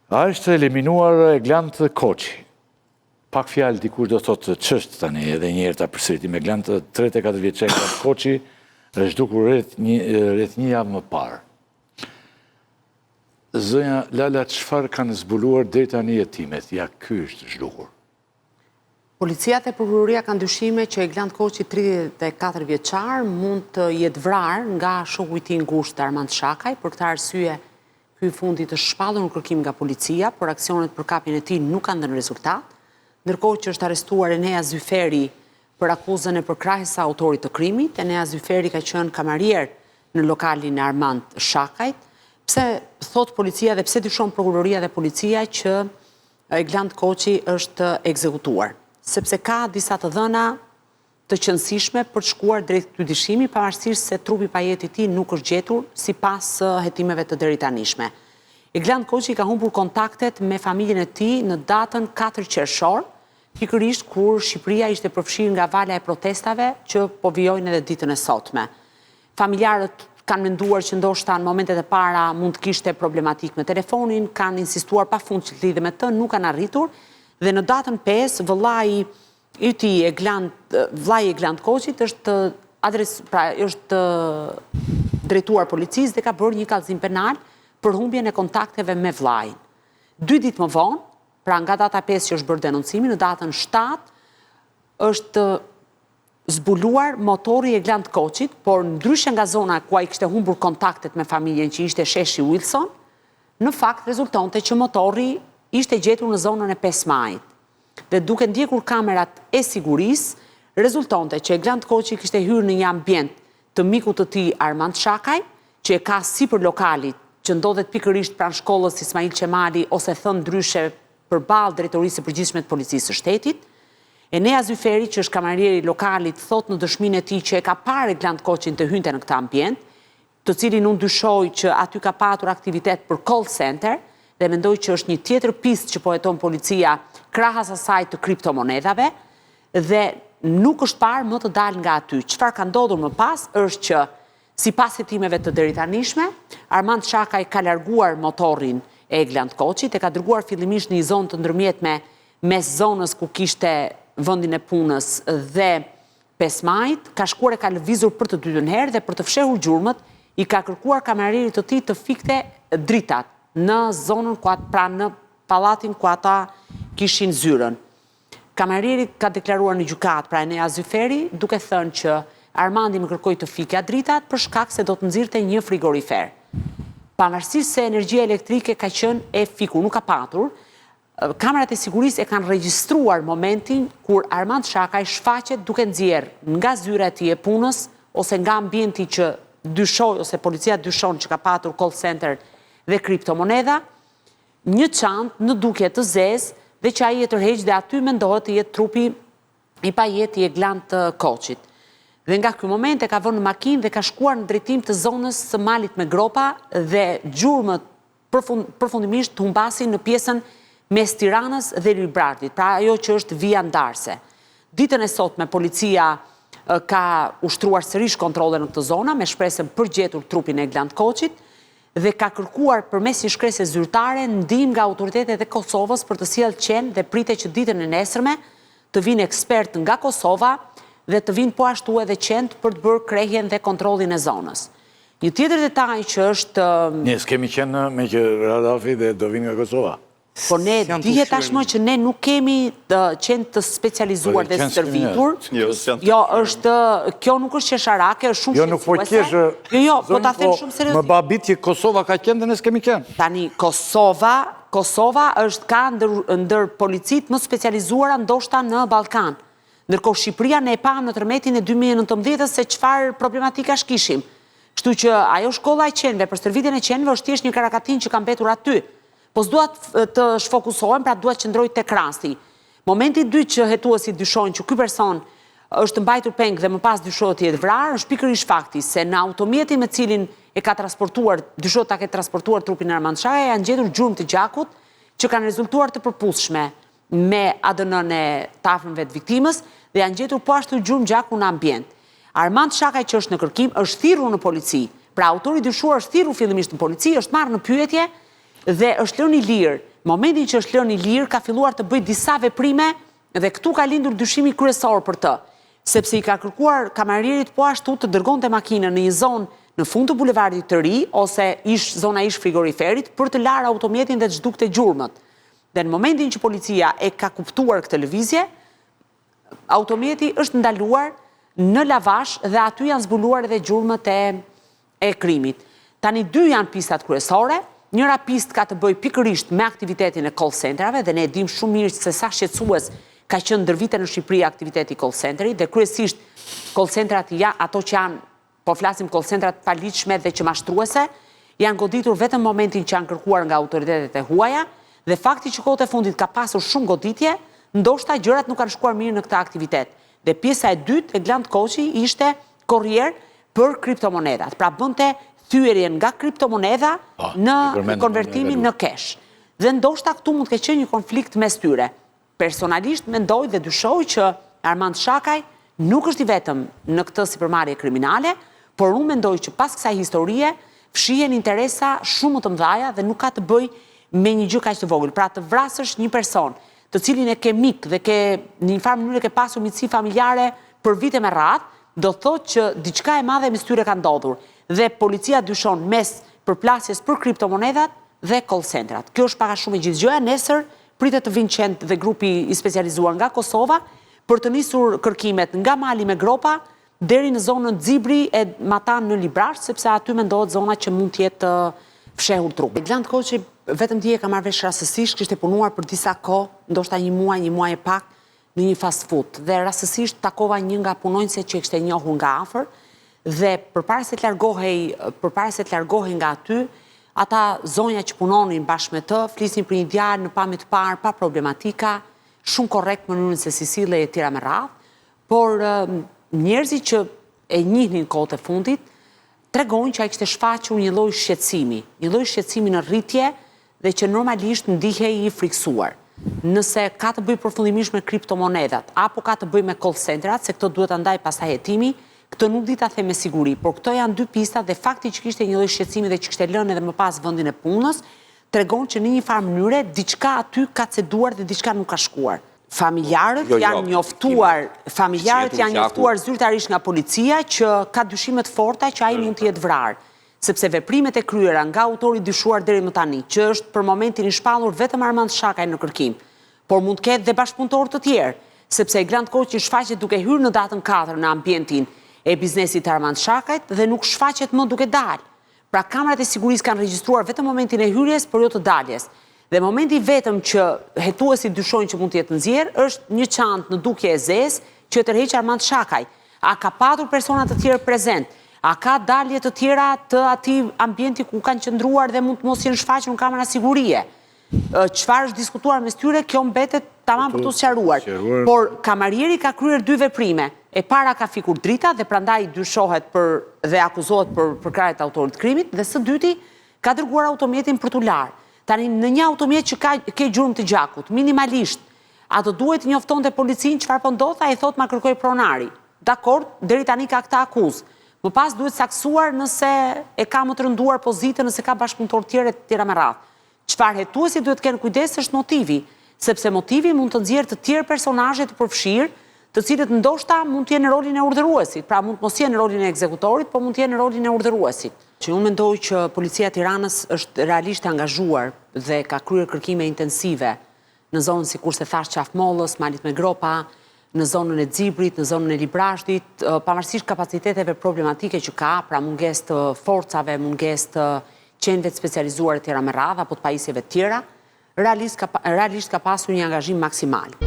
A është eliminuar Eglant Koçi. Pak fjalë dikush do thotë ç'është tani edhe një herë ta përsëritim Eglant 34 vjeçar Eglant Koçi është zhdukur rreth një javë më parë. Zënja Lala, çfarë kanë zbuluar deri tani hetimet? Ja, ky është zhdukur. Policia dhe prokuroria kanë dyshime që Eglant Koçi 34 vjeçar mund të jetë vrarë nga shoku i tij ngushtë Armand Shakaj. Për këtë arsye ky fundi të shpallur në kërkim nga policia, por aksionet për kapjen e tij nuk kanë dhënë rezultat. Ndërkohë që është arrestuar Enea Zyferi për akuzën e përkrahjes së autorit të krimit. Enea Zyferi ka qenë kamarier në lokalin e Armand Shakajt. Pse thot policia dhe pse dyshon prokuroria dhe policia që Eglant Koçi është ekzekutuar? Sepse ka disa të dhëna të qëndësishme për të shkuar drejt këtij dyshimi, pavarësisht se trupi pajet i tij nuk është gjetur sipas hetimeve të deritanishme. Eglant Koçi ka humbur kontaktet me familjen e tij në datën 4 qershor, pikërisht kur Shqipëria ishte përfshirë nga vala e protestave që po vijojnë edhe ditën e sotme. Familjarët kanë menduar që ndoshta në momentet e para mund të kishte problematik me telefonin, kanë insistuar pafund që të lidhe me të, nuk kanë arritur, dhe në datën 5 vëllai i tij Eglant Koçit është drejtuar policisë dhe ka bërë një kallëzim penal për humbjen e kontakteve me vllajin. 2 ditë më vonë, pra nga data 5 që është bërë denoncimi, në datën 7 është zbuluar motori i Eglant Koçit, por ndryshe nga zona ku ai kishte humbur kontaktet me familjen që ishte sheshi Wilson, në fakt rezultonte që motori ishte gjetur në zonën e 5 Majit. Dhe duke ndjekur kamerat e sigurisë, rezultonte që Eglant Koçi kishte hyrë në një ambient të mikut të tij Armand Shakaj, që e ka sipër lokalit, që ndodhet pikërisht pranë shkollës Ismail Qemali ose thënë ndryshe përballë drejtorisë së përgjithshme të policisë së shtetit. Enea Zyferi, që është kamarieri i lokalit, thot në dëshminë e tij që e ka parë Eglant Koçin të hynte në këtë ambient, të cilin unë dyshoj që aty ka patur aktivitet për call center dhe mendoj që është një tjetër pistë që po heton policia krahas asaj të kriptomonedhave dhe nuk është parë më të dalë nga aty. Çfarë ka ndodhur më pas është që sipas hetimeve të deritanishme, Armand Shakaj ka larguar motorin e Eglant Koçit e ka dërguar fillimisht në një zonë të ndërmjetme mes zonës ku kishte vendin e punës dhe 5 Majit, ka shkuar e ka lëvizur për të dytën herë dhe për të fshehur gjurmët, i ka kërkuar kamarierit të tij të fikte dritat në zonën pra në pallatin ku ata kishin zyrën. Kamarieri ka deklaruar në gjykatë, pra Enea Zyferi, duke thënë që Armandi më kërkoi të fikja dritat për shkak se do të nxirrte një frigorifer. Pavarësisht se energjia elektrike ka qenë e fikur, nuk ka patur, kamerat e sigurisë e kanë regjistruar momentin kur Armand Shakaj shfaqet duke nxjerrë nga zyra e tij e punës ose nga ambienti që dyshoj ose policia dyshon që ka patur call center dhe kriptomonedha, një çantë në dukje të zezë dhe që ai e tërheq dhe aty mendohet të jetë trupi i pajet i Eglant Koçit. Dhe nga ky moment e ka vënë në makinë dhe ka shkuar në drejtim të zonës së malit me gropa dhe gjurmët përfundimisht humbasin në pjesën mes Tiranës dhe Lulbardit, pra ajo që është vija ndarse. Ditën e sotme policia ka ushtruar sërish kontrolle në këtë zona me shpresën për gjetur trupin e Eglant Koçit dhe ka kërkuar përmes një shkrese zyrtare ndihmë nga autoritetet e Kosovës për të sjellë qenë dhe pritet që ditën e nesërme të vinë ekspert nga Kosova dhe të vinë po ashtu edhe qenë për të bërë krehjen dhe kontrollin e zonës. Një tjetër detaj që është... Ne s'kemi qenë me që Radafi dhe do vinë nga Kosova. Po ne dihet tashmë që ne nuk kemi qenë të specializuar dhe stërvitur. Jo, është... Kjo nuk është qesharake, është shumë shqetësuese. Jo, nuk po qeshë... Jo, po ta them shumë seriozisht. Më babit që Kosova ka qenë dhe ne s'kemi qenë. Tani, Kosova është ka ndër policit më specializuara ndoshta në Ballkan. Ndërkohë Shqipëria ne e pam në tërmetin e 2019 se çfarë problematika kishim. Kështu që ajo shkolla e qenëve për stërvitjen e qenëve është thjesht një karakatin që ka mbetur aty. Po s'dua të shfokusohem, pra dua të qëndroj tek rasti. Momenti i dytë që hetuesit dyshojnë që ky person është mbajtur peng dhe më pas dyshohet të jetë vrarë, është pikërisht fakti se në automjetin me cilin e ka transportuar, dyshohet ta ketë transportuar trupin e Armand Shakaj, janë gjetur gjurmë të gjakut që kanë rezultuar të përputhshme me ADN-n e të afërmve të viktimës dhe janë gjetur po ashtu gjurmë gjaku në ambient. Armand Shakaj që është në kërkim është thirrur në polici. Pra autori dyshuar është thirrur fillimisht në polici, është marrë në pyetje dhe është lënë i lirë momentin që është lënë i lirë, ka filluar të bëjë disa veprime dhe këtu ka lindur dyshimi kryesor për të, sepse i ka kërkuar kamarierit po ashtu të dërgonte makinën në një zonë në fund të bulevardit të ri, ose zona ish frigoriferit, për të larë automjetin dhe të zhdukte gjurmët. Dhe në momentin që policia e ka kuptuar këtë lëvizje, automjeti është ndaluar në lavash dhe aty janë zbuluar edhe gjurmët e krimit. Tani dy janë pistat kryesore, njëra pist ka të bëj pikërisht me aktivitetin e call centerave, dhe ne dim shumë mirë se sa shqetësues ka qenë ndër vite në Shqipëri aktiviteti call centeri, dhe kryesisht call centrat ato që janë, po flasim call centrat paligjshme dhe që mashtruese, janë goditur vetëm momentin që janë kërkuar nga autoritetet e huaja, dhe fakti që kohët e fundit ka pasur shumë goditje, ndoshta gjërat nuk kanë shkuar mirë në këtë aktivitet. Dhe pjesa e dytë e Glant Koçi ishte korrier për kriptomonedat. Pra bënte thyerjen nga kriptomoneda në konvertimin në cash. Dhe ndoshta këtu mund të ketë qenë një konflikt mes tyre. Personalisht mendoj dhe dyshoj që Armand Shakaj nuk është i vetëm në këtë sipërmarrje kriminale, por unë mendoj që pas kësaj historie fshihen interesa shumë të mëdha dhe nuk ka të bëjë me një gjë kaq të vogël. Pra të vrasësh një person, të cilin e ke mik dhe ke në një farë mënyrë ke pasur miqësi familjare për vite me radhë, do thotë që diçka e madhe mes tyre ka ndodhur dhe policia dyshon mes përplasjes për kriptomonedat dhe call centrat. Kjo është pak a shumë e gjithë gjëja. Nesër pritet të vinë qend dhe grupi i specializuar nga Kosova për të nisur kërkimet nga mali me gropa deri në zonën Xibri e Matan në Librash, sepse aty mendohet zona që mund të jetë fshehur trup. Glant Koçi vetëm dje ka marrë vesh rastësisht, kishte punuar për disa kohë, ndoshta një muaj e pak, në një fast food. Dhe rastësisht takova një nga punonjësit që e kishte njohur nga afër, dhe përpara se të largohej nga aty, ata zonja që punonin bashkë me të, flisnin për një djalë në pamje të parë, pa problematika, shumë korrekt mënyrën se si sillej e tjera me radhë, por njerëzit që e njihnin kohët e fundit tregojnë që ai kishte shfaqur një lloj shqetësimi në rritje dhe që normalisht ndihej i friksuar. Nëse ka të bëjë përfundimisht me kriptomonedat apo ka të bëjë me call centrat, se këto duhet ta ndaj pastaj hetimi, këtë nuk di ta them me siguri, por këto janë dy pista dhe fakti që kishte një lloj shqetësimi dhe që kishte lënë edhe më pas vendin e punës, tregon që në një farë mënyre diçka aty ka ceduar dhe diçka nuk ka shkuar. Familjarët janë njoftuar zyrtarisht nga policia që ka dyshime të forta që ai mund të jetë vrarë, sepse veprimet e kryera nga autori dyshuar deri më tani, që është për momentin i shpallur vetëm Armand Shakaj në kërkim, por mund të ketë dhe bashkëpunëtorë të tjerë, sepse Glant Koçi shfaqet duke hyrë në datën 4 në ambientin e biznesit të Armand Shakajt dhe nuk shfaqet më duke dalë. Pra kamerat e sigurisë kanë regjistruar vetëm momentin e hyrjes, por jo të daljes. Dhe momenti vetëm që hetuesit dyshojnë që mund të jetë nxjerr është një çantë në dukje e zezë që tërheq Armand Shakaj. A ka patur persona të tjerë prezent? A ka dalje të tjera të atij ambienti ku kanë qëndruar dhe mund të mos jenë shfaqur në kamera sigurie? Çfarë është diskutuar mes tyre, kjo mbetet tamam për të sqaruar. Por kamarieri ka kryer dy veprime. E para ka fikur drita dhe prandaj dyshohet dhe akuzohet për krahjet e autorit të krimit, dhe së dyti ka dërguar automjetin për t'u larë. Tani në një automjet që ke gjurmë të gjakut, minimalisht, ato duhet njoftonte policinë çfarë po ndodh, ai thotë ma kërkoj pronari. Dakor, deri tani ka këtë akuzë. Më pas duhet saksuar nëse e ka më të rënduar pozitën, nëse ka bashkëpunëtor tjera me radhë. Çfarë hetuesi duhet kenë kujdes është motivi, sepse motivi mund të nxjerrë të tjerë personazhe të përfshirë, të cilët ndoshta mund të jenë në rolin e urdhëruesit, pra mund të mos jenë në rolin e ekzekutorit, por mund të jenë në rolin e urdhëruesit. Që unë mendoj që policia e Tiranës është realisht angazhuar dhe ka kryer kërkime intensive në zonën sikurse thash Qafmollës, malit me gropa, në zonën e Xibrit, në zonën e Librashtit, pavarësisht kapaciteteve problematike që ka, pra mungesë të forcave, mungesë të qenëve të specializuar e tjera me radhë apo të pajisjeve tjera, realisht ka pasur një angazhim maksimal.